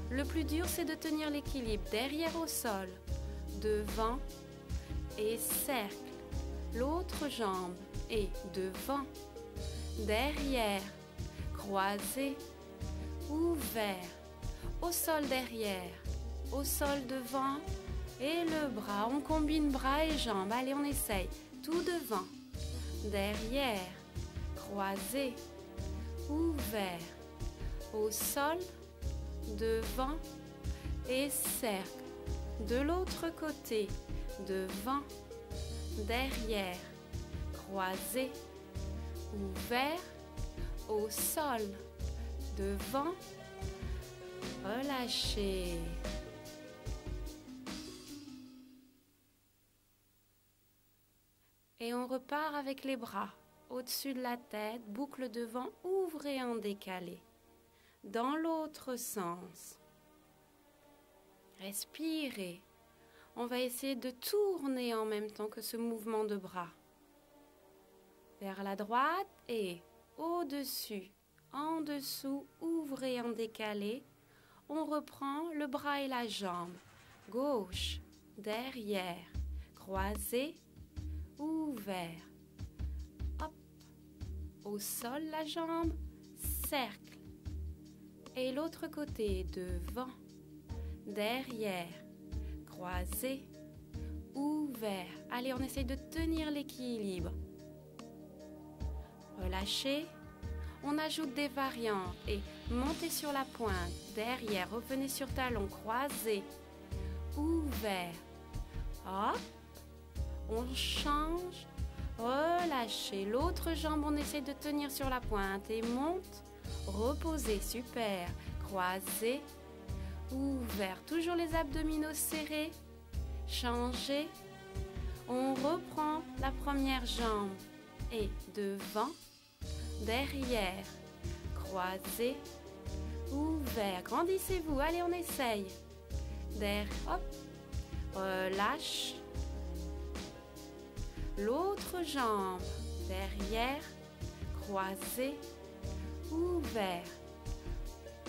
Le plus dur, c'est de tenir l'équilibre derrière au sol, devant et cercle. L'autre jambe et devant, derrière, croisé, ouvert, au sol derrière, au sol devant et le bras. On combine bras et jambes. Allez, on essaye. Tout devant, derrière, croisé, ouvert, au sol, devant et cercle. De l'autre côté, devant, derrière, croisé, ouvert, au sol, devant, relâchez. Et on repart avec les bras au-dessus de la tête, boucle devant, ouvrez en décalé. Dans l'autre sens. Respirez. On va essayer de tourner en même temps que ce mouvement de bras. Vers la droite et au-dessus, en dessous, ouvrez en décalé. On reprend le bras et la jambe. Gauche, derrière, croisé, ouvert. Hop. Au sol la jambe, cercle. Et l'autre côté, devant, derrière, croisé, ouvert. Allez, on essaye de tenir l'équilibre. Relâchez. On ajoute des variantes et montez sur la pointe, derrière, revenez sur talon, croisé, ouvert. Hop. On change, relâchez. L'autre jambe, on essaye de tenir sur la pointe et monte. Reposez, super. Croisez, ouvert. Toujours les abdominaux serrés. Changez. On reprend la première jambe. Et devant, derrière, croisez, ouvert. Grandissez-vous. Allez, on essaye. Derrière, hop. Relâche. L'autre jambe. Derrière, croisez, ouvert.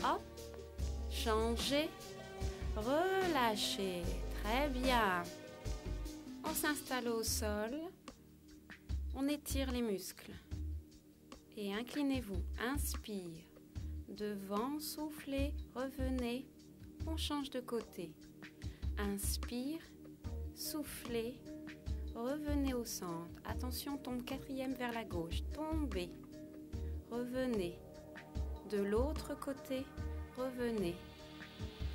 Hop, changez, relâchez. Très bien. On s'installe au sol. On étire les muscles. Et inclinez-vous. Inspire. Devant, soufflez, revenez. On change de côté. Inspire, soufflez, revenez au centre. Attention, tombe quatrième vers la gauche. Tombez. Revenez. De l'autre côté, revenez.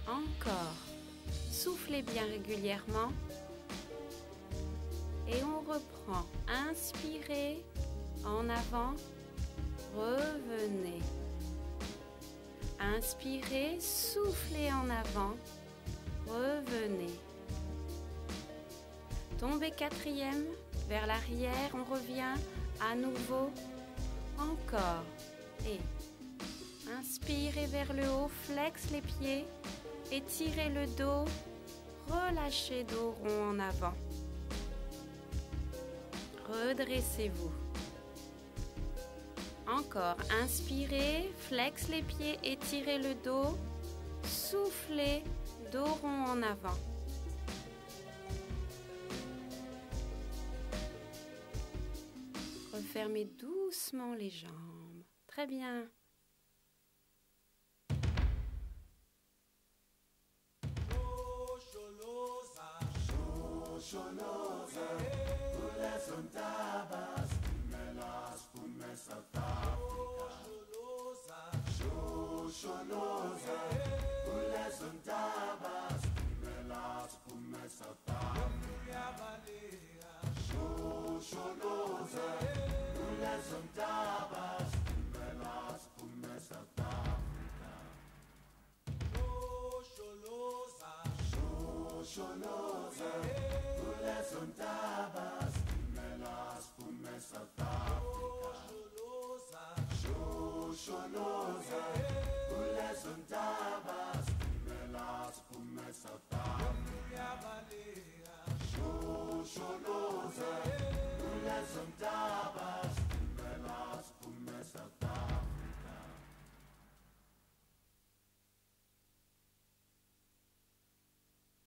Encore. Soufflez bien régulièrement. Et on reprend. Inspirez. En avant. Revenez. Inspirez. Soufflez en avant. Revenez. Tombez quatrième. Vers l'arrière. On revient. À nouveau. Encore. Et inspirez vers le haut, flex les pieds, étirez le dos, relâchez dos rond en avant. Redressez-vous. Encore, inspirez, flex les pieds, étirez le dos, soufflez, dos rond en avant. Refermez doucement les jambes. Très bien. Solo